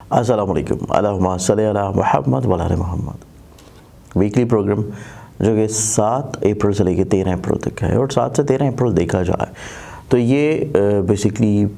अस्सलाम वालेकुम, अल्लाहुम्मा सल्ली अला मुहम्मद व अला मुहम्मद। वीकली प्रोग्राम जो कि 7 अप्रैल से लेकर 13 अप्रैल तक है, और 7 से 13 अप्रैल देखा जाए तो ये बेसिकली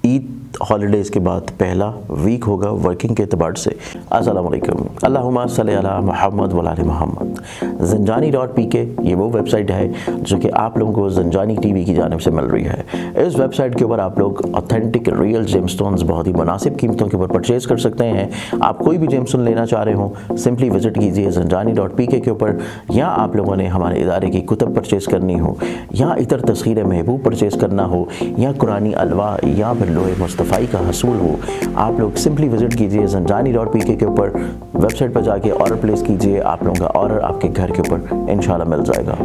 ईद हॉलीडेज़ के बाद पहला वीक होगा वर्किंग के अतबार से। अस्सलाम वालेकुम, अल्लाहुम्मा सल्ली अला मुहम्मद व अला मुहम्मद। ज़ंजानी.pk ये वो वेबसाइट है जो कि आप लोगों को ज़ंजानी टीवी की जानिब से मिल रही है। इस वेबसाइट के ऊपर आप लोग ऑथेंटिक रियल जेमस्टोन्स बहुत ही मुनासिब कीमतों के ऊपर परचेज़ कर सकते हैं। आप कोई भी जेमस्टोन लेना चाह रहे हो, सिंपली विजिट कीजिए ज़ंजानी.pk के ऊपर, या आप लोगों ने हमारे इदारे की कुतब परचेज़ करनी हो, या इतर तस्खीर महबूब परचेज़ करना हो, या कुरानी अलवा, या फिर लोहे मुस्तफ़ाई का हसूल हो, आप लोग सिंपली विजिट कीजिए ज़ंजानी.pk के ऊपर। वेबसाइट पर जाके ऑर्डर प्लेस कीजिए, आप लोगों का ऑर्डर आपके घर के ऊपर इंशाल्लाह मिल जाएगा।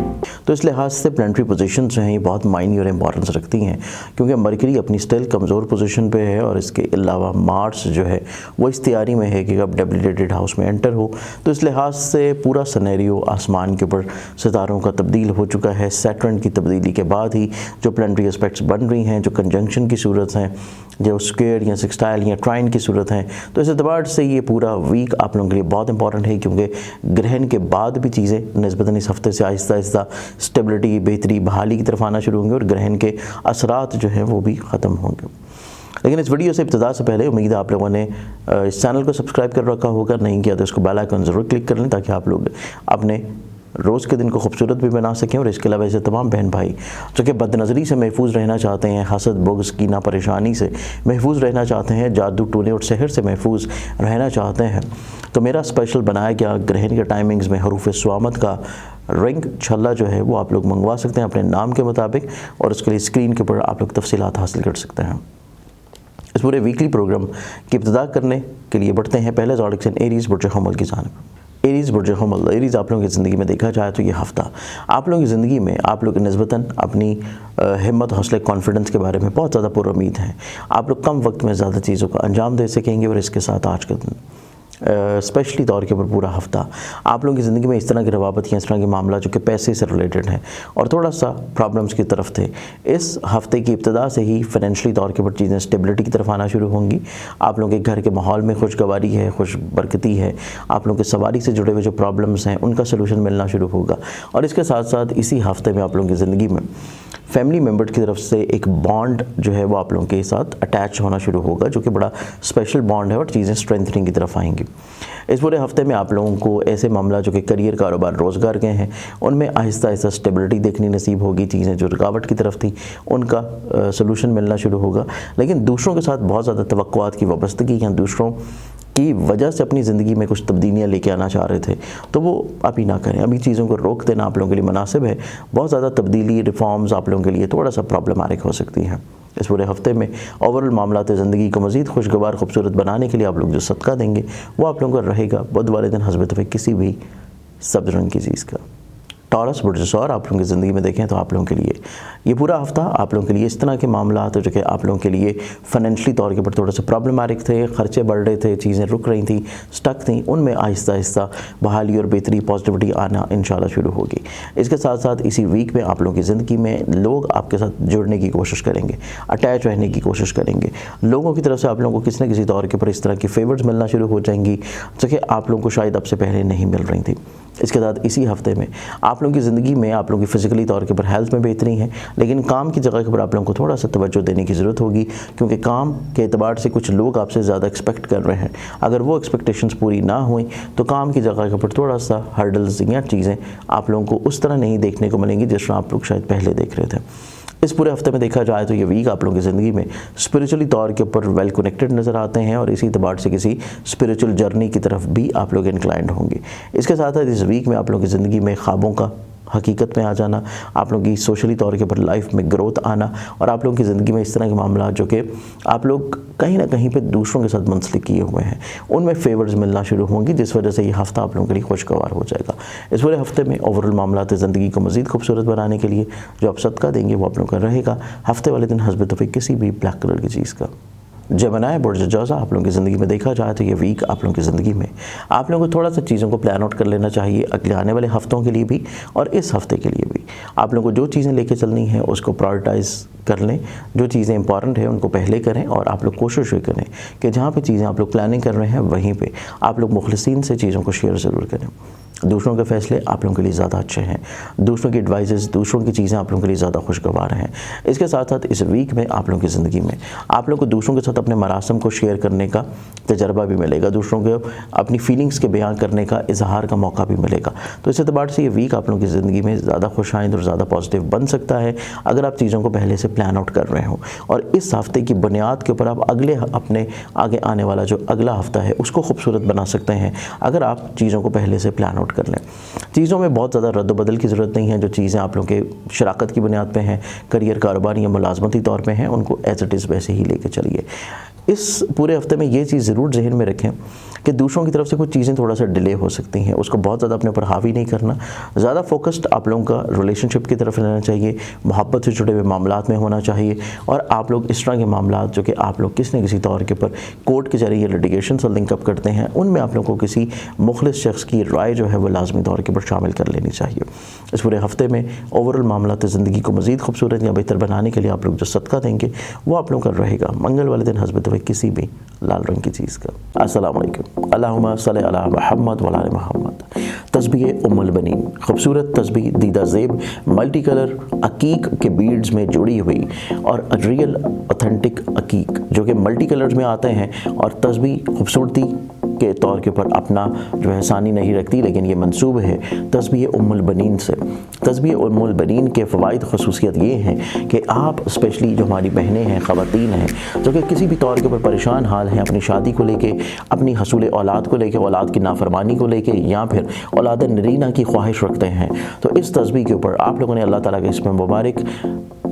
तो इस लिहाज से प्लानिटरी पोजीशन जो हैं ये बहुत मायने और इम्पॉर्टेंस रखती हैं, क्योंकि मरकरी अपनी स्टिल कमज़ोर पोजीशन पे है, और इसके अलावा मार्स जो है वो इस तैयारी में है कि अब डेबिलिटेटेड हाउस में एंटर हो। तो इस लिहाज से पूरा सनेरियो आसमान के ऊपर सितारों का तब्दील हो चुका है। सैटर्न की तब्दीली के बाद ही जो प्लानिटरी एस्पेक्ट्स बन रही हैं, जो कंजंक्शन की सूरत हैं, जो स्क्वायर या सिक्सटाइल या ट्राइन की सूरत है, तो इस एतबार से ये पूरा वीक आप लोगों के लिए बहुत इंपॉर्टेंट है, क्योंकि ग्रहण के बाद भी चीज़ें निस्बतन इस हफ्ते से आहिस्ता आहिस्ता स्टेबिलिटी, बेहतरी, बहाली की तरफ आना शुरू होंगे, और ग्रहण के असरात जो हैं वो भी ख़त्म होंगे। लेकिन इस वीडियो से इब्तिदा से पहले उम्मीद है आप लोगों ने इस चैनल को सब्सक्राइब कर रखा होगा, नहीं किया तो इसको बेल आइकन ज़रूर क्लिक कर लें, ताकि आप लोग अपने रोज़ के दिन को खूबसूरत भी बना सकें। और इसके अलावा ऐसे तमाम बहन भाई जो कि बदनज़री से महफूज रहना चाहते हैं, हसद, बुग़्ज़, कीना, परेशानी से महफूज रहना चाहते हैं, जादू, टोने और सहर से महफूज रहना चाहते हैं, तो मेरा स्पेशल बनाया गया ग्रहण के टाइमिंग्स में हरूफ स्वामत का रिंग छल्ला जो है वो आप लोग मंगवा सकते हैं अपने नाम के मुताबिक, और उसके लिए स्क्रीन के ऊपर आप लोग तफसीलात हासिल कर सकते हैं। इस पूरे वीकली प्रोग्राम की इब्तिदा करने के लिए बढ़ते हैं पहले ज़ोडिक साइन एरीज़ बुर्ज हमल की जानिब। एरीज़ बुर्ज हमल, एरीज़ आप लोगों की ज़िंदगी में देखा जाए तो ये हफ़्ता आप लोगों की ज़िंदगी में आप लोग निस्बतन अपनी हिम्मत, हौसले, कॉन्फिडेंस के बारे में बहुत ज़्यादा पुरुम्मीद हैं। आप लोग कम वक्त में ज़्यादा चीज़ों का अंजाम दे सकेंगे, और इसके साथ आज का दिन स्पेशली तौर के ऊपर पूरा हफ़्ता आप लोगों की ज़िंदगी में इस तरह की रवाबत या इस तरह के मामला जो कि पैसे से रिलेटेड हैं और थोड़ा सा प्रॉब्लम्स की तरफ थे, इस हफ़्ते की इब्तिदा से ही फाइनेंशियली तौर के ऊपर चीज़ें स्टेबिलिटी की तरफ आना शुरू होंगी। आप लोगों के घर के माहौल में खुशगवारी है, खुश बरकती है, आप लोगों के सवारी से जुड़े हुए जो प्रॉब्लम्स हैं उनका सलूशन मिलना शुरू होगा। और इसके साथ साथ इसी हफ़्ते में आप लोगों की ज़िंदगी में फैमिली मेम्बर की तरफ से एक बॉन्ड जो है वो आप लोगों के साथ अटैच होना शुरू होगा, जो कि बड़ा स्पेशल बॉन्ड है, और चीज़ें स्ट्रेंथनिंग की तरफ आएंगी। इस पूरे हफ्ते में आप लोगों को ऐसे मामला जो कि करियर, कारोबार, रोज़गार के हैं उनमें आहिस्ता आहिस्ता स्टेबिलिटी देखनी नसीब होगी। चीज़ें जो रुकावट की तरफ थी उनका सलूशन मिलना शुरू होगा। लेकिन दूसरों के साथ बहुत ज़्यादा तवक्कुआत की वाबस्तगी या दूसरों की वजह से अपनी ज़िंदगी में कुछ तब्दीलियाँ लेके आना चाह रहे थे, तो वो अभी ना करें। अभी चीज़ों को रोक देना आप लोगों के लिए मुनासिब है। बहुत ज़्यादा तब्दीली, रिफॉर्म्स आप लोगों के लिए थोड़ा सा प्रॉब्लमैटिक हो सकती हैं। इस पूरे हफ्ते में ओवरऑल मामलात ज़िंदगी को मज़ीद खुशगवार, खूबसूरत बनाने के लिए आप लोग जो सदका देंगे वो आप लोगों का रहेगा बुध वाले दिन हस्बे तौफीक किसी भी सब्ज़ रंग की चीज़ का। टॉरस बुर्ज सौर आप लोगों की ज़िंदगी में देखें तो आप लोगों के लिए ये पूरा हफ्ता आप लोगों के लिए इस तरह के मामला जो कि आप लोगों के लिए फाइनेंशियली तौर के ऊपर थोड़ा सा प्रॉब्लमैटिक थे, खर्चे बढ़ रहे थे, चीज़ें रुक रही थी, स्टक थी, उनमें आहिस्ता आहिस्ता बहाली और बेहतरी, पॉजिटिविटी आना इंशाल्लाह शुरू होगी। इसके साथ साथ इसी वीक में आप लोगों की ज़िंदगी में लोग आपके साथ जुड़ने की कोशिश करेंगे, अटैच रहने की कोशिश करेंगे। लोगों की तरफ से आप लोगों को किसी न किसी तौर के ऊपर इस तरह की फेवर्स मिलना शुरू हो जाएंगी जो कि आप लोगों को शायद अब से पहले नहीं मिल रही थी। इसके साथ इसी हफ्ते में आप लोगों की ज़िंदगी में आप लोगों की फ़िज़िकली तौर के ऊपर हेल्थ में बेहतरी है, लेकिन काम की जगह के ऊपर आप लोगों को थोड़ा सा तवज्जो देने की ज़रूरत होगी, क्योंकि काम के एतबार से कुछ लोग आपसे ज़्यादा एक्सपेक्ट कर रहे हैं। अगर वो एक्सपेक्टेशंस पूरी ना हुई तो काम की जगह के ऊपर थोड़ा सा हर्डल्स या चीज़ें आप लोगों को उस तरह नहीं देखने को मिलेंगी जिस तरह आप लोग शायद पहले देख रहे थे। इस पूरे हफ्ते में देखा जाए तो ये वीक आप लोगों की ज़िंदगी में स्पिरिचुअली तौर के ऊपर वेल कनेक्टेड नज़र आते हैं, और इसी एतबार से किसी स्पिरिचुअल जर्नी की तरफ भी आप लोग इंक्लाइंड होंगे। इसके साथ साथ इस वीक में आप लोगों की ज़िंदगी में ख्वाबों का हकीकत में आ जाना, आप लोगों की सोशली तौर के ऊपर लाइफ में ग्रोथ आना, और आप लोगों की ज़िंदगी में इस तरह के मामला जो कि आप लोग कहीं ना कहीं पे दूसरों के साथ मुंसलिक किए हुए हैं उनमें फेवर्स मिलना शुरू होंगी, जिस वजह से ये हफ़्ता आप लोगों के लिए खुशगवार हो जाएगा। इस पूरे हफ्ते में ओवरऑल मामलात ज़िंदगी को मज़ीद खूबसूरत बनाने के लिए जो आप सदका देंगे वो आप लोगों का रहेगा हफ्ते वाले दिन हस्बे तौफीक किसी भी ब्लैक कलर की चीज़ का। जेमिनी बुर्ज जौज़ा आप लोगों की ज़िंदगी में देखा जाए तो ये वीक आप लोगों की ज़िंदगी में आप लोगों को थोड़ा सा चीज़ों को प्लान आउट कर लेना चाहिए, अगले आने वाले हफ्तों के लिए भी और इस हफ्ते के लिए भी। आप लोगों को जो चीज़ें लेके चलनी है उसको प्रायोरिटाइज़ कर लें, जो चीज़ें इंपॉर्टेंट है उनको पहले करें और आप लोग कोशिश भी करें कि जहाँ पे चीज़ें आप लोग प्लानिंग कर रहे हैं वहीं पे आप लोग मुखलिसीन से चीज़ों को शेयर ज़रूर करें। दूसरों के फैसले आप लोगों के लिए ज़्यादा अच्छे हैं, दूसरों की एडवाइसेस, दूसरों की चीज़ें आप लोगों के लिए ज़्यादा खुशगवार हैं। इसके साथ साथ इस वीक में आप लोगों की ज़िंदगी में आप लोगों को दूसरों के साथ अपने मरासम को शेयर करने का तजर्बा भी मिलेगा, दूसरों को अपनी फीलिंग्स के बयान करने का, इजहार का मौका भी मिलेगा। तो इस एतबार से ये वीक आप लोगों की ज़िंदगी में ज़्यादा खुशाइंद और ज़्यादा पॉजिटिव बन सकता है अगर आप चीज़ों को पहले से प्लान आउट कर रहे हो और इस हफ्ते की बुनियाद के ऊपर आप अगले अपने आगे आने वाला जो अगला हफ्ता है उसको खूबसूरत बना सकते हैं अगर आप चीज़ों को पहले से प्लान आउट कर लें। चीज़ों में बहुत ज़्यादा रद्द-बदल की ज़रूरत नहीं है, जो चीज़ें आप लोगों के शराकत की बुनियाद पे हैं, करियर, कारोबार या मुलाजमती तौर पे हैं, उनको एज़ इट इज़ वैसे ही लेके चलिए। इस पूरे हफ्ते में ये चीज़ ज़रूर जहन में रखें कि दूसरों की तरफ से कुछ चीज़ें थोड़ा सा डिले हो सकती हैं, उसको बहुत ज़्यादा अपने ऊपर हावी नहीं करना, ज़्यादा फोकस्ड आप लोगों का रिलेशनशिप की तरफ रहना चाहिए, मोहब्बत से जुड़े हुए मामलात में होना चाहिए और आप लोग इस तरह के मामलात जो कि आप लोग किसी न किसी तौर के ऊपर कोर्ट के जरिए लिटिगेशन से लिंकअप करते हैं उनमें आप लोग को किसी मुखलिस शख्स की राय जो है वो लाजमी तौर के ऊपर शामिल कर लेनी चाहिए। इस पूरे हफ्ते में ओवरऑल मामलात ज़िंदगी को मज़ीद खूबसूरत या बेहतर बनाने के लिए आप लोग जो सदका देंगे वो आप लोगों का रहेगा मंगल वाले दिन हस्बत हुए किसी भी लाल रंग की चीज़ का। अस्सलाम वालेकुम। अल्लाहुम्मा सल्ली अला मुहम्मद व अला मुहम्मद। तस्बीह उम्मुल बनीन, खूबसूरत तस्बीह दीदा ज़ेब मल्टी कलर अकीक के बीड्स में जुड़ी हुई और रियल ऑथेंटिक अकीक जो कि मल्टी कलर्स में आते हैं और तस्बीह खूबसूरती के तौर के ऊपर अपना जो है सानी नहीं रखती, लेकिन ये मंसूब है तस्बीह उम्मुल बनीन से। तस्बीह उम्मुल बनीन के फ़वाइद ख़ुसूसियत ये हैं कि आप स्पेशली जो हमारी बहनें हैं, ख़वातीन हैं जो कि किसी भी तौर के ऊपर परेशान हाल हैं अपनी शादी को लेके, अपनी हसूल औलाद को लेके, औलाद की नाफरमानी को लेके या फिर औलाद नरीना की ख्वाहिश रखते हैं, तो इस तस्बीह के ऊपर आप लोगों ने अल्लाह ताला के इसमें मुबारक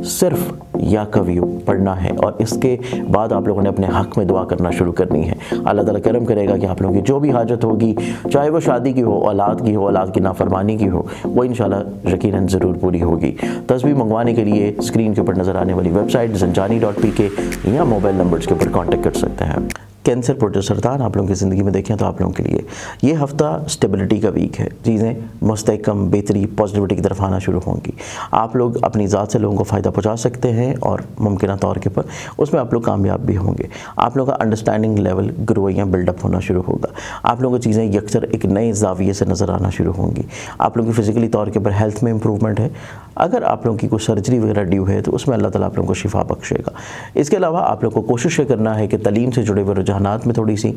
सिर्फ या कवियो पढ़ना है और इसके बाद आप लोगों ने अपने हक़ में दुआ करना शुरू करनी है। अल्लाह ताला करम करेगा कि आप लोगों की जो भी हाजत होगी, चाहे वो शादी की हो, औलाद की हो, औलाद की नाफरमानी की हो, वो इंशाल्लाह यकीनन ज़रूर पूरी होगी। तस्बीह मंगवाने के लिए स्क्रीन के ऊपर नज़र आने वाली वेबसाइट zanjani.pk या मोबाइल नंबर्स के ऊपर कॉन्टेक्ट कर सकते हैं। कैंसर, प्रोटेस्ट, सरतान आप लोगों की ज़िंदगी में देखें तो आप लोगों के लिए ये हफ़्ता स्टेबिलिटी का वीक है। चीज़ें मुस्तहकम, बेहतरी, पॉजिटिविटी की तरफ आना शुरू होंगी। आप लोग अपनी ज़ात से लोगों को फ़ायदा पहुंचा सकते हैं और मुमकिन तौर के ऊपर उसमें आप लोग कामयाब भी होंगे। आप लोगों का अंडरस्टैंडिंग लेवल ग्रो या बिल्डअप होना शुरू होगा। आप लोगों को चीज़ें यकसर एक नए ज़ाविये से नज़र आना शुरू होंगी। आप लोगों की फ़िज़िकली तौर के ऊपर हेल्थ में इंप्रूवमेंट है। अगर आप लोगों की कोई सर्जरी वगैरह ड्यू है तो उसमें अल्लाह ताला आप लोगों को शिफा बख्शेगा। इसके अलावा आप लोग को कोशिश करना है कि तालीम से जुड़े हुए रुझानात में थोड़ी सी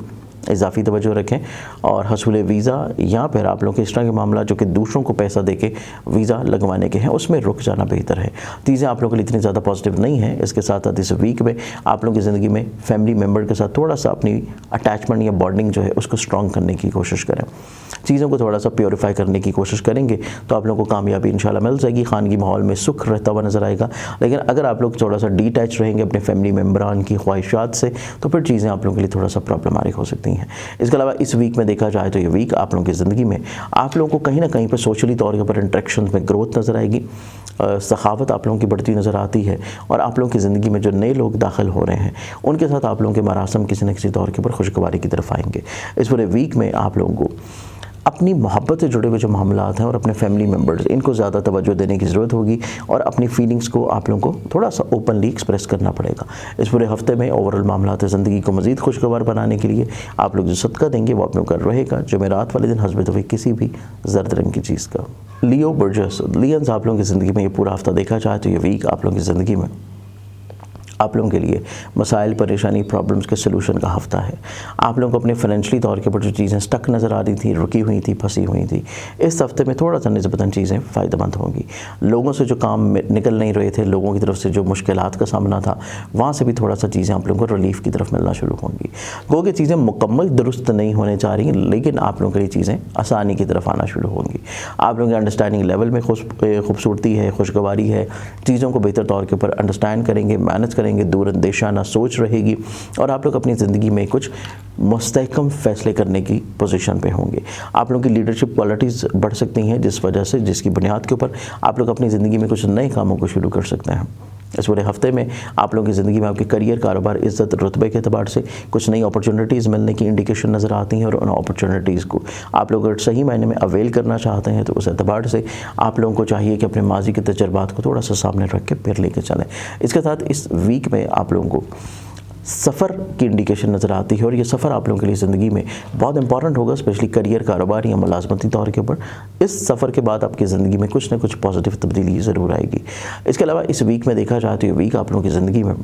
इजाफी तवज्जो रखें और हसूल वीज़ा या फिर आप लोग के इस तरह के मामला जो कि दूसरों को पैसा देके वीज़ा लगवाने के हैं उसमें रुक जाना बेहतर है। चीज़ें आप लोगों के लिए इतनी ज़्यादा पॉजिटिव नहीं है। इसके साथ साथ इस वीक में आप लोगों की ज़िंदगी में फैमिली मेम्बर के साथ थोड़ा सा अपनी अटैचमेंट या बॉन्डिंग जो है उसको स्ट्रॉन्ग करने की कोशिश करें। चीज़ों को थोड़ा सा प्योरीफाई करने की कोशिश करेंगे तो आप लोगों को कामयाबी इंशाल्लाह मिल जाएगी। खानगी माहौल में सुख रहता हुआ नज़र आएगा। लेकिन अगर आप लोग थोड़ा सा डिटैच रहेंगे अपने फैमिली मेम्बरान की ख्वाहिशात से तो फिर चीज़ें आप लोगों के लिए थोड़ा सा प्रॉब्लमेटिक हो सकती हैं। इसके अलावा इस वीक में देखा जाए तो ये वीक आप लोगों की ज़िंदगी में आप लोगों को कहीं ना कहीं पर सोशली तौर के ऊपर इंट्रैक्शन में ग्रोथ नज़र आएगी, सखावत आप लोगों की बढ़ती नज़र आती है और आप लोगों की ज़िंदगी में जो नए लोग दाखिल हो रहे हैं उनके साथ आप लोगों के मरासम किसी न किसी तौर के ऊपर खुशगवारी की तरफ आएंगे। इस पूरे वीक में आप लोगों को अपनी मोहब्बत से जुड़े हुए जो मामलात हैं और अपने फैमिली मेम्बर्स इनको ज़्यादा तवज्जो देने की ज़रूरत होगी और अपनी फीलिंग्स को आप लोगों को थोड़ा सा ओपनली एक्सप्रेस करना पड़ेगा। इस पूरे हफ्ते में ओवरऑल मामलात ज़िंदगी को मज़ीद खुशगवार बनाने के लिए आप लोग जो सदका देंगे वो आप लोग का रहेगा जुमेरात वाले दिन हस्बत हुए किसी भी जर्द रंग की चीज़ का। लियो बर्जस, लियंस आप लोगों की ज़िंदगी में ये पूरा हफ्ता देखा जाए तो ये वीक आप लोगों की ज़िंदगी में आप लोगों के लिए मसाइल, परेशानी, प्रॉब्लम्स के सलूशन का हफ्ता है। आप लोगों को अपने फाइनेंशियली तौर के ऊपर जो चीज़ें स्टक नज़र आ रही थी, रुकी हुई थी, फंसी हुई थी, इस हफ्ते में थोड़ा सा निस्बतन चीज़ें फ़ायदेमंद होंगी। लोगों से जो काम निकल नहीं रहे थे, लोगों की तरफ से जो मुश्किलात का सामना था, वहाँ से भी थोड़ा सा चीज़ें आप लोगों को रिलीफ की तरफ मिलना शुरू होंगी। गो कि चीज़ें मुकम्मल दुरुस्त नहीं होने जा रही, लेकिन आप लोगों के लिए चीज़ें आसानी की तरफ आना शुरू होंगी। आप लोगों के अंडरस्टैंडिंग लेवल में खूबसूरती है, खुशगवारी है, चीज़ों को बेहतर तौर के ऊपर अंडरस्टैंड करेंगे, मैनेज करेंगे, दूरअंदेशा ना सोच रहेगी और आप लोग अपनी ज़िंदगी में कुछ मुस्तहकम फ़ैसले करने की पोजीशन पे होंगे। आप लोगों की लीडरशिप क्वालिटीज़ बढ़ सकती हैं जिस वजह से जिसकी बुनियाद के ऊपर आप लोग अपनी ज़िंदगी में कुछ नए कामों को शुरू कर सकते हैं। इस पूरे हफ्ते में आप लोगों की ज़िंदगी में आपके करियर, कारोबार, इज़्ज़त, रुतबे के अतबार से कुछ नई अपॉर्चुनिटीज़ मिलने की इंडिकेशन नज़र आती हैं और उन अपॉर्चुनिटीज़ को आप लोग अगर सही मायने में अवेल करना चाहते हैं तो उस एतबार से आप लोगों को चाहिए कि अपने माजी के तजर्बात को थोड़ा सा सामने रख के फिर लेके चलें। इसके साथ इस वीक में आप लोगों को सफ़र की इंडिकेशन नज़र आती है और ये सफ़र आप लोगों के लिए ज़िंदगी में बहुत इंपॉर्टेंट होगा, स्पेशली करियर, कारोबार या मुलाजमती तौर के ऊपर। इस सफ़र के बाद आपकी ज़िंदगी में कुछ ना कुछ पॉजिटिव तब्दीली ज़रूर आएगी। इसके अलावा इस वीक में देखा जाए तो ये वीक आप लोगों की ज़िंदगी में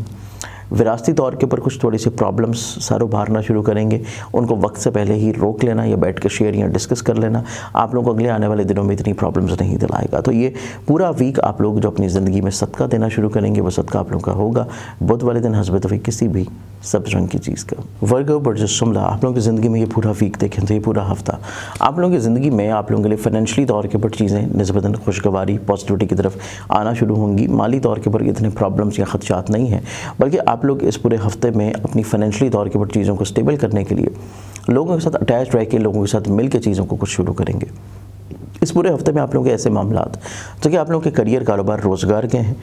विरासती तौर के ऊपर कुछ थोड़ी सी प्रॉब्लम्स सर उभारना शुरू करेंगे। उनको वक्त से पहले ही रोक लेना या बैठ कर शेयर या डिस्कस कर लेना आप लोगों को अगले आने वाले दिनों में इतनी प्रॉब्लम्स नहीं दिलाएगा। तो ये पूरा वीक आप लोग जो अपनी ज़िंदगी में सदका देना शुरू करेंगे वो सदका आप लोगों का होगा बुध वाले दिन हस्बत तौफीक किसी भी सब्ज़ रंग की चीज़ का। वर्गो बर्ज शुमला आप लोगों की ज़िंदगी में ये पूरा वीक देखें तो ये पूरा हफ्ता आप लोगों की ज़िंदगी में आप लोगों के लिए फाइनेंशियली तौर के ऊपर चीज़ें निस्बतन खुशगवारी, पॉजिटिविटी की तरफ आना शुरू होंगी। माली तौर के ऊपर इतने प्रॉब्लम्स या खदशात नहीं हैं, बल्कि आप लोग इस पूरे हफ्ते में अपनी फाइनेंशियली तौर के ऊपर चीज़ों को स्टेबल करने के लिए लोगों के साथ अटैच रह के, लोगों के साथ मिल के चीज़ों को कुछ शुरू करेंगे। इस पूरे हफ्ते में आप लोगों के ऐसे मामलात जो कि आप लोगों के करियर, कारोबार, रोज़गार के हैं,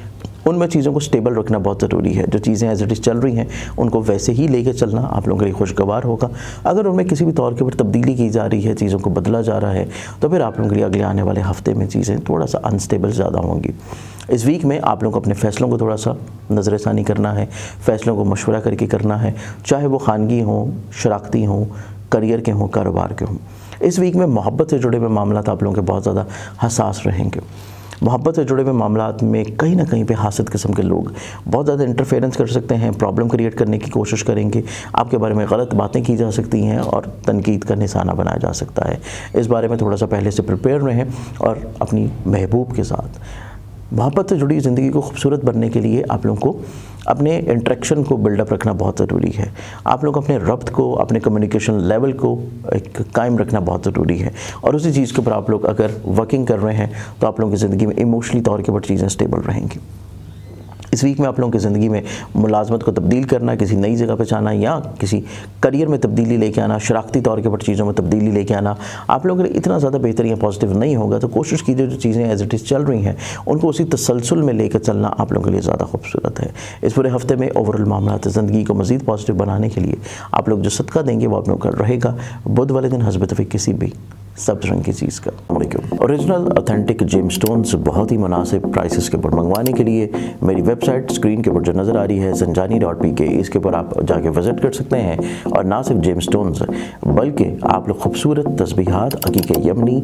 उनमें चीज़ों को स्टेबल रखना बहुत ज़रूरी है। जो चीज़ें एज इट इज़ चल रही हैं उनको वैसे ही लेके चलना आप लोगों के लिए खुशगवार होगा। अगर उनमें किसी भी तौर के ऊपर तब्दीली की जा रही है, चीज़ों को बदला जा रहा है, तो फिर आप लोगों के लिए अगले आने वाले हफ्ते में चीज़ें थोड़ा सा अनस्टेबल ज़्यादा होंगी। इस वीक में आप लोगों को अपने फ़ैसलों को थोड़ा सा नज़रसानी करना है, फ़ैसलों को मशवरा करके करना है, चाहे वो खानगी हों, शराकती हों, करियर के हों, कारोबार के हों। इस वीक में मोहब्बत से जुड़े हुए मामला आप लोगों के बहुत ज़्यादा हसास रहेंगे। मोहब्बत से जुड़े हुए मामलात में कहीं ना कहीं पे हासिद किस्म के लोग बहुत ज़्यादा इंटरफेरेंस कर सकते हैं, प्रॉब्लम क्रिएट करने की कोशिश करेंगे, आपके बारे में गलत बातें की जा सकती हैं और तनकीद का निशाना बनाया जा सकता है। इस बारे में थोड़ा सा पहले से प्रिपेयर रहें और अपनी महबूब के साथ मोहब्बत से जुड़ी ज़िंदगी को खूबसूरत बनने के लिए आप लोगों को अपने इंटरेक्शन को बिल्डअप रखना बहुत ज़रूरी है। आप लोग अपने रब्त को, अपने कम्युनिकेशन लेवल को एक कायम रखना बहुत ज़रूरी है और उसी चीज़ के ऊपर आप लोग अगर वर्किंग कर रहे हैं तो आप लोगों की ज़िंदगी में इमोशनली तौर के ऊपर चीज़ें स्टेबल रहेंगी। इस वीक में आप लोगों की ज़िंदगी में मुलाजमत को तब्दील करना, किसी नई जगह पे जाना या किसी करियर में तब्दीली लेके आना, शराकती तौर के ऊपर चीज़ों में तब्दीली लेके आना आप लोगों के लिए इतना ज़्यादा बेहतर या पॉजिटिव नहीं होगा। तो कोशिश कीजिए जो चीज़ें एज इट इज़ चल रही हैं उनको उसी तसलसल में लेकर चलना आप लोगों के लिए ज़्यादा खूबसूरत है। इस पूरे हफ्ते में ओवरऑल मामला ज़िंदगी को मज़ीद पॉजिटिव बनाने के लिए आप लोग जो सदका देंगे वो आप लोगों का रहेगा बुध वाले दिन हस्बत तौफीक किसी भी सब्ज़ रंग की चीज़ का। ओरिजिनल ऑथेंटिक जेमस्टोन्स बहुत ही मुनासिब प्राइसेस के ऊपर मंगवाने के लिए मेरी वेबसाइट स्क्रीन के ऊपर जो नज़र आ रही है zanjani.pk, इसके ऊपर आप जाके विज़िट कर सकते हैं। और ना सिर्फ जेमस्टोन्स बल्कि आप लोग खूबसूरत तस्बीहात, अकीक यमनी,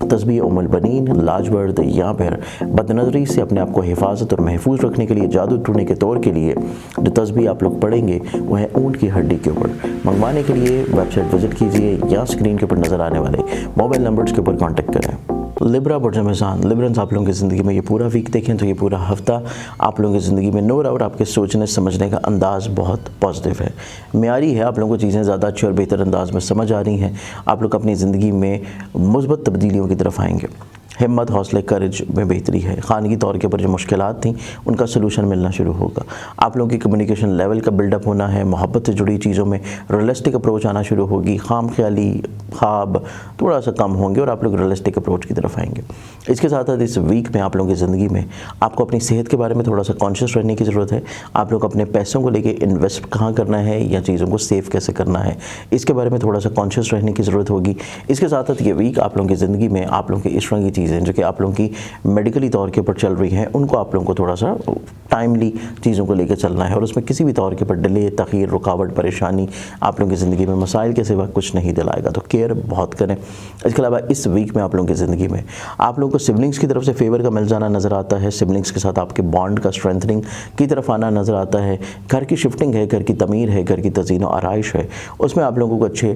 तस्बीह उम्मुल बनीन, लाजवर्द या फिर बदनज़री से अपने आप को हिफाजत और महफूज रखने के लिए, जादू टूटने के तौर के लिए जो तस्बीह आप लोग पढ़ेंगे वो है ऊँट की हड्डी के ऊपर। मंगवाने के लिए वेबसाइट विज़िट कीजिए या स्क्रीन के ऊपर नज़र आने वाले मोबाइल नंबर्स के ऊपर कांटेक्ट करें। लिब्रा बुर्ज मेज़ान लिब्रंस आप लोगों की ज़िंदगी में ये पूरा वीक देखें तो ये पूरा हफ्ता आप लोगों की ज़िंदगी में नो डाउट आपके सोचने समझने का अंदाज़ बहुत पॉजिटिव है, म्यारी है। आप लोगों को चीज़ें ज़्यादा अच्छी और बेहतर अंदाज में समझ आ रही हैं। आप लोग अपनी ज़िंदगी में मुस्बत तब्दीलियों की तरफ आएंगे। हिम्मत, हौसले, करेज में बेहतरी है। खानगी तौर के ऊपर जो मुश्किलात थी उनका सलूशन मिलना शुरू होगा। आप लोगों की कम्युनिकेशन लेवल का बिल्डअप होना है। मोहब्बत से जुड़ी चीज़ों में रियलिस्टिक अप्रोच आना शुरू होगी। खाम ख्याली, ख्वाब थोड़ा सा कम होंगे और आप लोग रियलिस्टिक अप्रोच की तरफ आएंगे। इसके साथ साथ इस वीक में आप लोगों की ज़िंदगी में आपको अपनी सेहत के बारे में थोड़ा सा कॉन्शियस रहने की ज़रूरत है। आप लोग अपने पैसों को लेके इन्वेस्ट कहाँ करना है या चीज़ों को सेव कैसे करना है, इसके बारे में थोड़ा सा कॉन्शियस रहने की ज़रूरत होगी। इसके साथ साथ ये वीक आप लोगों की ज़िंदगी में आप लोगों की इस तरह की चीज़ें जो कि आप लोगों की मेडिकली तौर के ऊपर चल रही हैं उनको आप लोगों को थोड़ा सा टाइमली चीज़ों को लेकर चलना है और उसमें किसी भी तौर के ऊपर डिले, तख़ीर, रुकावट, परेशानी आप लोगों की ज़िंदगी में मसाइल के सिवा कुछ नहीं दिलाएगा। तो केयर बहुत करें। इसके अलावा इस वीक में आप लोगों की ज़िंदगी में आप लोगों को सिबलिंग्स की तरफ से फेवर का मिल जाना नज़र आता है। सिबलिंग्स के साथ आपके बॉन्ड का स्ट्रेंथनिंग की तरफ आना नज़र आता है। घर की शिफ्टिंग है, घर की तमीर है, घर की तज़ीन व आराइश है, उसमें आप लोगों को अच्छे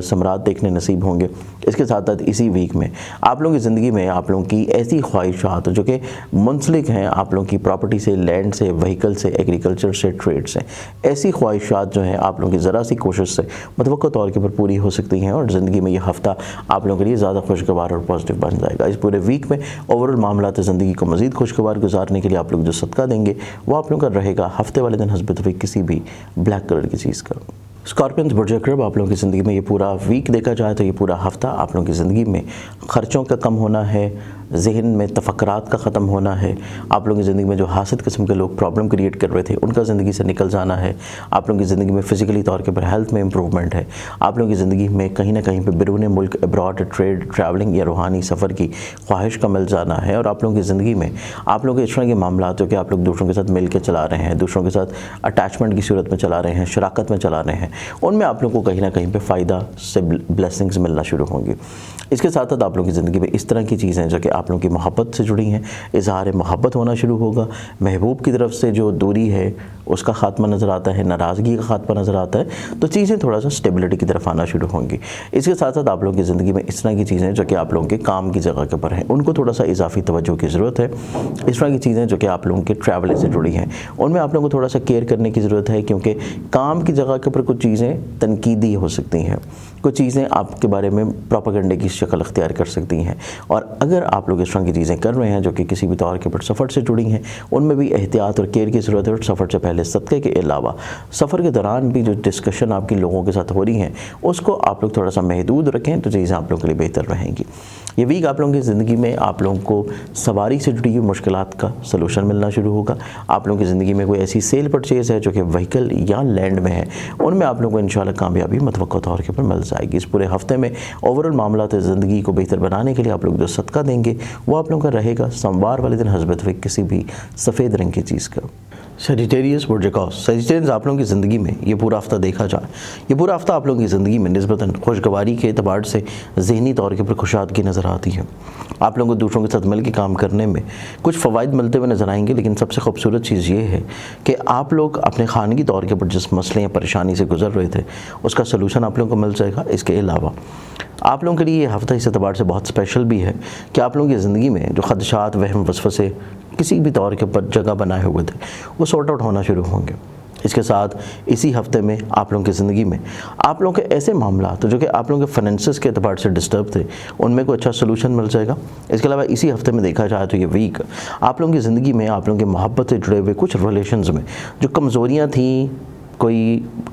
समरात देखने नसीब होंगे। इसके साथ साथ इसी वीक में आप लोगों की ज़िंदगी में आप लोगों की ऐसी ख्वाहिशात जो कि मुंसलिक हैं आप लोगों की प्रॉपर्टी से, लैंड से, व्हीकल से, एग्रीकल्चर से, ट्रेड से, ऐसी ख्वाहिशात जो हैं आप लोगों की ज़रा सी कोशिश से मुतवक्का तौर के ऊपर पूरी हो सकती हैं और ज़िंदगी में ये हफ्ता आप लोगों के लिए ज़्यादा खुशगवार और पॉजिटिव बन जाएगा। इस पूरे वीक में ओवरऑल मामलात ज़िंदगी को मज़ीद खुशगवार गुजारने के लिए आप लोग जो सदका देंगे वो आप लोगों का रहेगा हफ्ते वाले दिन हस्बत तौफीक किसी भी ब्लैक कलर की चीज़ का। स्कॉर्पियंस बुर्ज अक़रब आप लोगों की ज़िंदगी में ये पूरा वीक देखा जाए तो ये पूरा हफ्ता आप लोगों की ज़िंदगी में ख़र्चों का कम होना है, जहन में तफक्कुरात का ख़त्म होना है। आप लोगों की ज़िंदगी में जो हासिल किस्म के लोग प्रॉब्लम क्रिएट कर रहे थे उनका ज़िंदगी से निकल जाना है। आप लोगों की ज़िंदगी में फ़िज़िकली तौर के ऊपर हेल्थ में इंप्रूवमेंट है। आप लोगों की ज़िंदगी में कहीं ना कहीं पे बिरून मुल्क अब्रॉड ट्रेड ट्रैवलिंग या रूहानी सफ़र की ख्वाहिश का मिल जाना है। और आप लोगों की ज़िंदगी में आप लोगों के इस तरह के मामला जो कि आप लोग दूसरों के साथ मिल के चला रहे हैं, दूसरों के साथ अटैचमेंट की सूरत में चला रहे हैं, शराकत में चला रहे हैं, उनमें आप लोगों को कहीं ना कहीं पर फ़ायदा से ब्लेसिंग्स मिलना शुरू होंगी। इसके साथ साथ आप लोगों की ज़िंदगी में इस तरह की चीज़ें जो कि आप लोगों की मोहब्बत से जुड़ी हैं, इज़हार मोहब्बत होना शुरू होगा। महबूब की तरफ से जो दूरी है उसका ख़ात्मा नज़र आता है, नाराज़गी का ख़ात्मा नज़र आता है। तो चीज़ें थोड़ा सा स्टेबिलिटी की तरफ आना शुरू होंगी। इसके साथ साथ आप लोगों की ज़िंदगी में इस तरह की चीज़ें जो कि आप लोगों के काम की जगह के ऊपर हैं, उनको थोड़ा सा इजाफी तवज्जो की ज़रूरत है। इस तरह की चीज़ें जो कि आप लोगों के ट्रैवल से जुड़ी हैं, उनमें आप लोगों को थोड़ा सा केयर करने की ज़रूरत है, क्योंकि काम की जगह के ऊपर कुछ चीज़ें तनकीदी हो सकती हैं, कुछ चीज़ें आपके बारे में प्रोपेगेंडे की शक्ल अख्तियार कर सकती हैं। और अगर आप लोग इस तरह की चीज़ें कर रहे हैं जो कि किसी भी तौर के ऊपर सफ़र से जुड़ी हैं, उनमें भी एहतियात और केयर की ज़रूरत है। और सफ़र से पहले सदक़े के अलावा सफ़र के दौरान भी जो डिस्कशन आपकी लोगों के साथ हो रही हैं उसको आप लोग थोड़ा सा महदूद रखें, तो चीज़ें आप लोगों के लिए बेहतर रहेंगी। ये वीक आप लोगों की ज़िंदगी में आप लोगों को सवारी से जुड़ी हुई मुश्किलात का सलूशन मिलना शुरू होगा। आप लोगों की ज़िंदगी में कोई ऐसी सेल परचेज़ है जो कि व्हीकल या लैंड में है, उनमें आप लोगों को इंशाल्लाह कामयाबी मतवक्का तौर के ऊपर मिल जाएगी। इस पूरे हफ्ते में ओवरऑल मामलात ज़िंदगी को बेहतर बनाने के लिए आप लोग जो सदका देंगे वो आप लोगों का रहेगा सोमवार वाले दिन हस्बत हुए किसी भी सफ़ेद रंग की चीज़ का। सेजिटेरियस बुर्जकॉस सेजिटेरियस आप लोगों की ज़िंदगी में ये पूरा हफ्ता देखा जाए, ये पूरा हफ्ता आप लोगों की ज़िंदगी में निस्बतन खुशगवारी के एतबार से ज़हनी तौर के ऊपर खुशादगी नज़र आती है। आप लोगों को दूसरों के साथ मिल के काम करने में कुछ फ़वाइद मिलते हुए नज़र आएंगे। लेकिन सबसे खूबसूरत चीज़ ये है कि आप लोग अपने खानगी तौर के ऊपर जिस मसले या परेशानी से गुजर रहे थे उसका सलूशन आप लोगों को मिल जाएगा। इसके अलावा आप लोगों के लिए ये हफ़्ता इस एतबार से बहुत स्पेशल भी है कि आप लोगों की ज़िंदगी में जो ख़दशात वहम वसवसे किसी भी तौर के ऊपर जगह बनाए हुए थे वो सॉर्ट आउट होना शुरू होंगे। इसके साथ इसी हफ्ते में आप लोगों की ज़िंदगी में आप लोगों के ऐसे मामला तो जो कि आप लोगों के फाइनेंसेस के एतबार से डिस्टर्ब थे उनमें कोई अच्छा सोल्यूशन मिल जाएगा। इसके अलावा इसी हफ्ते में देखा जाए तो ये वीक आप लोगों की ज़िंदगी में आप लोगों की मोहब्बत से जुड़े हुए कुछ रिलेशंस में जो कमज़ोरियाँ थीं, कोई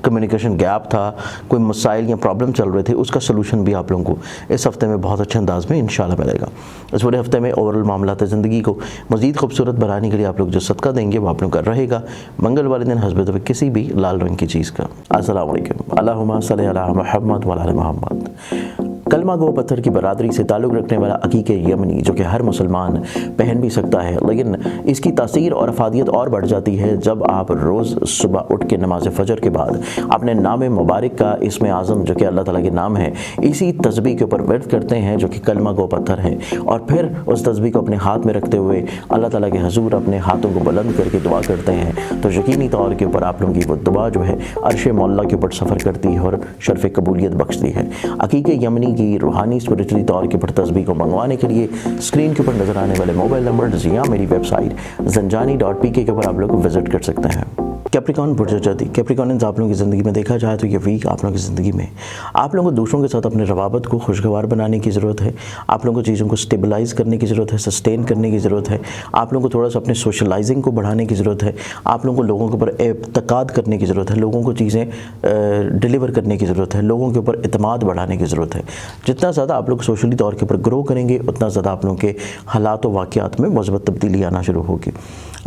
कम्युनिकेशन गैप था, कोई मसाइल या प्रॉब्लम चल रहे थे, उसका सलूशन भी आप लोगों को इस हफ्ते में बहुत अच्छे अंदाज में इंशाल्लाह मिलेगा। इस पूरे हफ्ते में ओवरऑल मामलात ज़िंदगी को मज़ीद खूबसूरत बनाने के लिए आप लोग जो सदका देंगे वो आप लोगों का रहेगा मंगल वाले दिन हस्बत हुए किसी भी लाल रंग की चीज़ का। अस्सलाम वालेकुम। अल्लाहुम्मा सल्ली अला मुहम्मद व अला मुहम्मद। कलमा गो पत्थर की बरादरी से ताल्लुक़ रखने वाला अकीक़े यमनी जो कि हर मुसलमान पहन भी सकता है, लेकिन इसकी तासीर और अफादियत और बढ़ जाती है जब आप रोज़ सुबह उठ के नमाज फ़जर के बाद अपने नाम मुबारक का इसमें आज़म जो कि अल्लाह ताला के नाम है इसी तस्बीह के ऊपर वर्द करते हैं जो कि कलमा गो पत्थर है, और फिर उस तस्बीह को अपने हाथ में रखते हुए अल्लाह ताला के हजूर अपने हाथों को बुलंद करके दुआ करते हैं, तो यकीनी तौर के ऊपर आप लोगों की वो दुआ जो है अर्श मौला के ऊपर सफ़र करती है और शर्फ़ कबूलियत बख्शती है। अकीक़े यमनी की रूहानी स्पिरिचुअली तौर के ऊपर तस्बीह को मंगवाने के लिए स्क्रीन के ऊपर नज़र आने वाले मोबाइल नंबर या मेरी वेबसाइट zanjani.pk के ऊपर आप लोग विजिट कर सकते हैं। कैप्रिकॉन बुर्जजाती कैप्रिकॉनियंस आप लोगों की ज़िंदगी में देखा जाए तो ये वीक आप लोगों की ज़िंदगी में आप लोगों को दूसरों के साथ अपने रवाबत को खुशगवार बनाने की ज़रूरत है। आप लोगों को चीज़ों को स्टेबलाइज़ करने की ज़रूरत है, सस्टेन करने की ज़रूरत है। आप लोगों को थोड़ा सा अपने सोशलाइजिंग को बढ़ाने की ज़रूरत है। आप लोगों को लोगों के ऊपर एतकाद करने की ज़रूरत है, लोगों को चीज़ें डिलीवर करने की ज़रूरत है, लोगों के ऊपर एतमाद बढ़ाने की ज़रूरत है। जितना ज़्यादा आप लोग सोशली तौर के ऊपर ग्रो करेंगे उतना ज़्यादा आप लोगों के हालात व वाक़यात में मुस्बत तब्दीली आना शुरू होगी।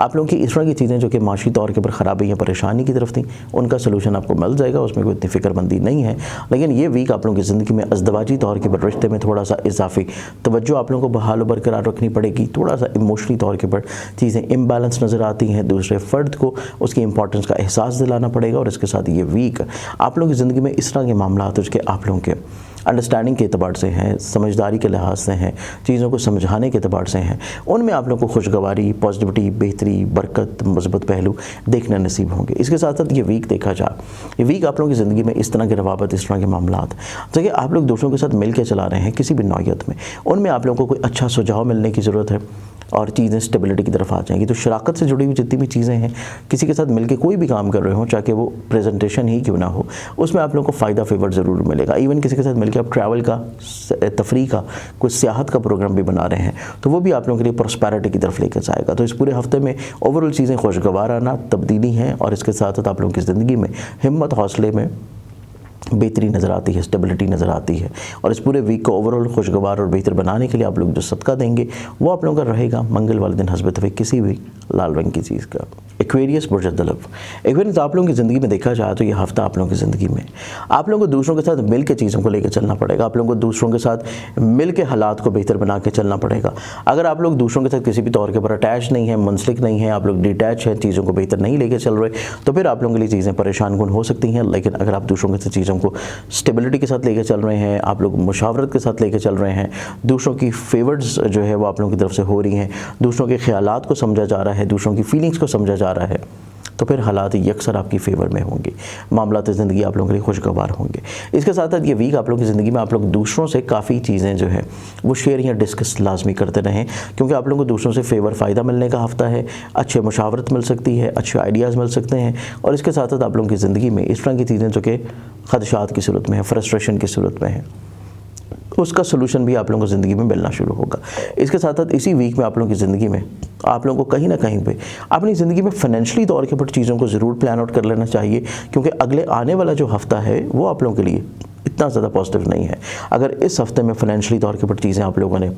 आप लोगों की इस तरह की चीज़ें जो कि माशी तौर के ऊपर ख़राबी या परेशानी की तरफ थी उनका सलूशन आपको मिल जाएगा, उसमें कोई इतनी फ़िक्रमंदी नहीं है। लेकिन ये वीक आप लोगों की ज़िंदगी में अज़दवाजी तौर के ऊपर रिश्ते में थोड़ा सा इजाफी तवज्जो आप लोगों को बहाल बरकरार रखनी पड़ेगी। थोड़ा सा इमोशनली तौर के ऊपर चीज़ें इम्बैलेंस नज़र आती हैं, दूसरे फ़र्द को उसकी इंपॉर्टेंस का एहसास दिलाना पड़ेगा। और इसके साथ ये वीक आप लोगों की ज़िंदगी में इस तरह के मामला जो कि आप लोगों के अंडरस्टैंडिंग के एतबार से हैं, समझदारी के लिहाज से हैं, चीज़ों को समझाने के एतबार से हैं, उनमें आप लोगों को खुशगवारी, पॉजिटिविटी, बेहतरी, बरकत, मज़बूत पहलू देखने नसीब होंगे। इसके साथ साथ ये वीक देखा जाए, ये वीक आप लोगों की ज़िंदगी में इस तरह के रवाबत, इस तरह के मामलात जो कि आप लोग दूसरों के साथ मिल के चला रहे हैं किसी भी नौयत में, उनमें आप लोगों को कोई अच्छा सुझाव मिलने की ज़रूरत है और चीज़ें स्टेबिलिटी की तरफ आ जाएंगी। तो शराकत से जुड़ी हुई जितनी भी चीज़ें हैं, किसी के साथ मिलकर कोई भी काम कर रहे हो, चाहे वो प्रेजेंटेशन ही क्यों ना हो, उसमें आप लोगों को फ़ायदा फेवर ज़रूर मिलेगा। इवन किसी के साथ मिलकर आप ट्रैवल का, तफरी का, कोई सियाहत का प्रोग्राम भी बना रहे हैं तो वो भी आप लोगों के लिए प्रॉस्पेरिटी की तरफ लेकर जाएगा। तो इस पूरे हफ्ते में ओवरऑल चीज़ें खुशगवार आना, तब्दीली हैं, और इसके साथ साथ आप लोगों की ज़िंदगी में हिम्मत, हौसले में बेहतरी नज़र आती है, स्टेबिलिटी नज़र आती है। और इस पूरे वीक को ओवरऑल खुशगवार और बेहतर बनाने के लिए आप लोग जो सदका देंगे वो आप लोगों का रहेगा मंगल वाले दिन हस्बत हुए किसी भी लाल रंग की चीज़ का। एक्वेरियस बुर्ज दलब। एक्वेरियस आप लोगों की ज़िंदगी में देखा जाए तो ये हफ्ता आप लोगों की ज़िंदगी में आप लोगों को दूसरों के साथ मिल के चीज़ों को लेकर चलना पड़ेगा। आप लोगों को दूसरों के साथ मिल के हालात को बेहतर बना के चलना पड़ेगा। अगर आप लोग दूसरों के साथ किसी भी तौर के ऊपर अटैच नहीं है, मुंसलिक नहीं है, आप लोग डिटैच हैं, चीज़ों को बेहतर नहीं लेके चल रहे, तो फिर आप लोगों के लिए चीज़ें परेशान कुन हो सकती हैं। लेकिन अगर आप दूसरों के साथ चीज़ों को स्टेबिलिटी के साथ लेके चल रहे हैं, आप लोग मुशावरत के साथ लेके चल रहे हैं, दूसरों की फेवर्स जो है वो आप लोगों की तरफ से हो रही हैं, दूसरों के ख्यालात को समझा जा रहा है, दूसरों की फीलिंग्स को समझा जा रहा है, तो फिर हालात यकसर आपकी फेवर में होंगे, मामलात ज़िंदगी आप लोगों के लिए खुशगवार होंगे। इसके साथ साथ ये वीक आप लोगों की ज़िंदगी में आप लोग दूसरों से काफ़ी चीज़ें जो है वो शेयर या डिस्कस लाजमी करते रहें, क्योंकि आप लोगों को दूसरों से फेवर फ़ायदा मिलने का हफ्ता है, अच्छे मुशावरत मिल सकती है, अच्छे आइडियाज़ मिल सकते हैं। और इसके साथ साथ आप लोगों की ज़िंदगी में इस तरह की चीज़ें जो कि खदशात की सूरत में है, फ्रस्ट्रेशन की सूरत में है, उसका सलूशन भी आप लोगों को ज़िंदगी में मिलना शुरू होगा। इसके साथ साथ इसी वीक में आप लोगों की ज़िंदगी में आप लोगों को कहीं ना कहीं पे अपनी ज़िंदगी में फाइनेंशियली तौर के ऊपर चीज़ों को ज़रूर प्लान आउट कर लेना चाहिए, क्योंकि अगले आने वाला जो हफ्ता है वो आप लोगों के लिए इतना ज़्यादा पॉजिटिव नहीं है। अगर इस हफ्ते में फाइनेंशियली तौर के ऊपर चीज़ें आप लोगों ने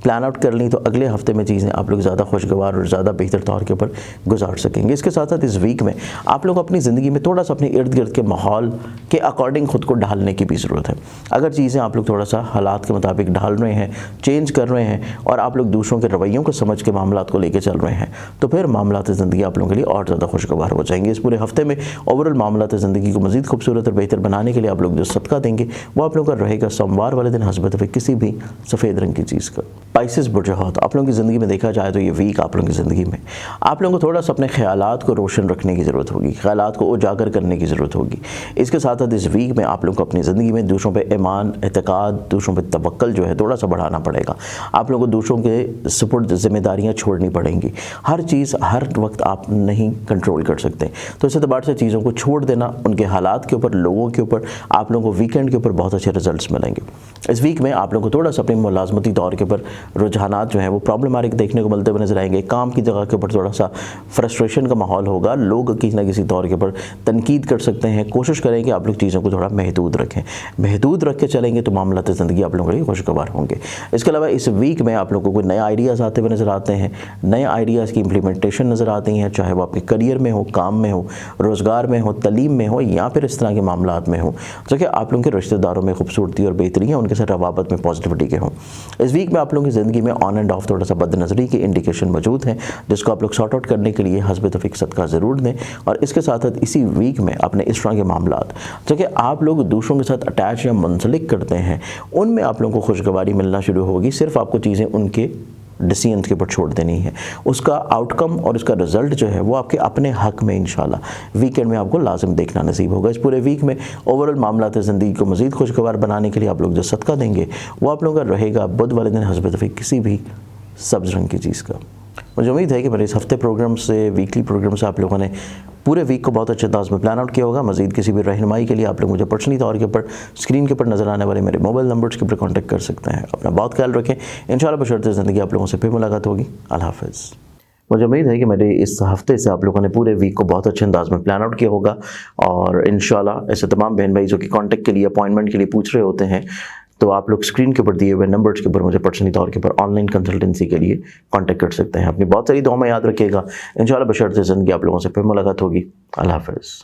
प्लान आउट कर ली तो अगले हफ्ते में चीज़ें आप लोग ज़्यादा खुशगवार और ज़्यादा बेहतर तौर के ऊपर गुजार सकेंगे। इसके साथ साथ इस वीक में आप लोग अपनी ज़िंदगी में थोड़ा सा अपने इर्द गिर्द के माहौल के अकॉर्डिंग ख़ुद को ढालने की भी ज़रूरत है। अगर चीज़ें आप लोग थोड़ा सा हालात के मुताबिक ढाल रहे हैं, चेंज कर रहे हैं, और आप लोग दूसरों के रवैयों को समझ के मामलात को लेकर चल रहे हैं, तो फिर मामलात ज़िंदगी आप लोगों के लिए और ज़्यादा खुशगवार हो जाएंगे। इस पूरे हफ्ते में ओवरऑल मामलात ज़िंदगी को मज़ीद खूबसूरत और बेहतर बनाने के लिए आप लोग जो सदका देंगे वो आप लोगों का रहेगा सोमवार वाले दिन हस्बत हुए किसी भी सफ़ेद रंग की चीज़ का। स्पाइसेस बुर्ज आप लोगों की ज़िंदगी में देखा जाए तो ये वीक आप लोगों की ज़िंदगी में आप लोगों को थोड़ा सा अपने ख्यालात को रोशन रखने की ज़रूरत होगी, ख्यालात को उजागर करने की ज़रूरत होगी। इसके साथ साथ इस वीक में आप लोगों को अपनी ज़िंदगी में दूसरों पे ईमान, एतकाद, दूसरों पे तवक्कल जो है थोड़ा सा बढ़ाना पड़ेगा। आप लोगों को दूसरों के सुपुर्द ज़िम्मेदारियाँ छोड़नी पड़ेंगी। हर चीज़ हर वक्त आप नहीं कंट्रोल कर सकते, तो इस एतबार से चीज़ों को छोड़ देना, उनके हालात के ऊपर, लोगों के ऊपर, आप लोगों को वीकेंड के ऊपर बहुत अच्छे रिजल्ट्स मिलेंगे। इस वीक में आप लोगों को थोड़ा सा अपने मुलाजमती तौर के ऊपर रुझानात जो हैं वो प्रॉब्लमाटिक देखने को मिलते हुए नजर आएंगे। काम की जगह के ऊपर थोड़ा सा फ्रस्ट्रेशन का माहौल होगा, लोग किसी ना किसी तौर के ऊपर तनकीद कर सकते हैं। कोशिश करें कि आप लोग चीज़ों को थोड़ा महदूद रखें, महदूद रख के चलेंगे तो मामलात ज़िंदगी आप लोगों के लिए खुशगवार होंगे। इसके अलावा इस वीक में आप लोगों को नए आइडियाज़ आते हुए नज़र आते हैं, नए आइडियाज़ की इम्प्लीमेंटेशन नज़र आती हैं, चाहे वो आपके करियर में हो, काम में हो, रोज़गार में हो, तलीम में हो, या फिर इस तरह के मामलात में हो जो कि आप लोगों के रिश्तेदारों में खूबसूरती और बेहतरी है, उनके साथ रवाबत में पॉजिटिविटी के हों। इस वीक में आप लोगों की ज़िंदगी में ऑन एंड ऑफ थोड़ा सा बदनज़री की इंडिकेशन मौजूद है, जिसको आप लोग सॉर्ट आउट करने के लिए हस्ब तौफीक सदका ज़रूर दें। और इसके साथ साथ इसी वीक में अपने इस तरह के मामलात जो कि आप लोग दूसरों के साथ अटैच या मुंसलिक करते हैं, उनमें आप लोगों को खुशगवारी मिलना शुरू होगी। सिर्फ आपको चीज़ें उनके डिसीजन के ऊपर छोड़ देनी है, उसका आउटकम और उसका रिजल्ट जो है वो आपके अपने हक में इंशाल्लाह वीकेंड में आपको लाजिम देखना नसीब होगा। इस पूरे वीक में ओवरऑल मामलात ज़िंदगी को मज़ीद खुशगवार बनाने के लिए आप लोग जो सदका देंगे वो आप लोगों का रहेगा बुध वाले दिन हस्ब तौफीक किसी भी सब्ज़ रंग की चीज़ का। मुझे उम्मीद है कि मेरे इस हफ्ते प्रोग्राम से, वीकली प्रोग्राम से आप लोगों ने पूरे वीक को बहुत अच्छे अंदाज में प्लान आउट किया होगा। मज़ीद किसी भी रहनुमाई के लिए आप लोग मुझे पर्सनली तौर के ऊपर स्क्रीन के ऊपर नज़र आने वाले मेरे मोबाइल नंबर्स के ऊपर कॉन्टैक्ट कर सकते हैं। अपना बहुत ख्याल रखें। इंशाल्लाह बशर्ते ज़िंदगी आप लोगों से फिर मुलाकात होगी। अल्लाह हाफ़िज़। मुझे उम्मीद है कि मेरे इस हफ्ते से आप लोगों ने पूरे वीक को बहुत अच्छे अंदाज में प्लान आउट किया होगा, और इंशाल्लाह ऐसे तमाम बहन भाई जो कि कॉन्टैक्ट के लिए, अपॉइंटमेंट के लिए पूछ रहे होते हैं, तो आप लोग स्क्रीन के ऊपर दिए हुए नंबर्स के ऊपर मुझे पर्सनली तौर के ऊपर ऑनलाइन कंसल्टेंसी के लिए कांटेक्ट कर सकते हैं। अपनी बहुत सारी दुआ में याद रखिएगा। इंशाल्लाह बशर्ते ज़िंदगी आप लोगों से फिर मुलाकात होगी। अल्लाह हाफ़िज़।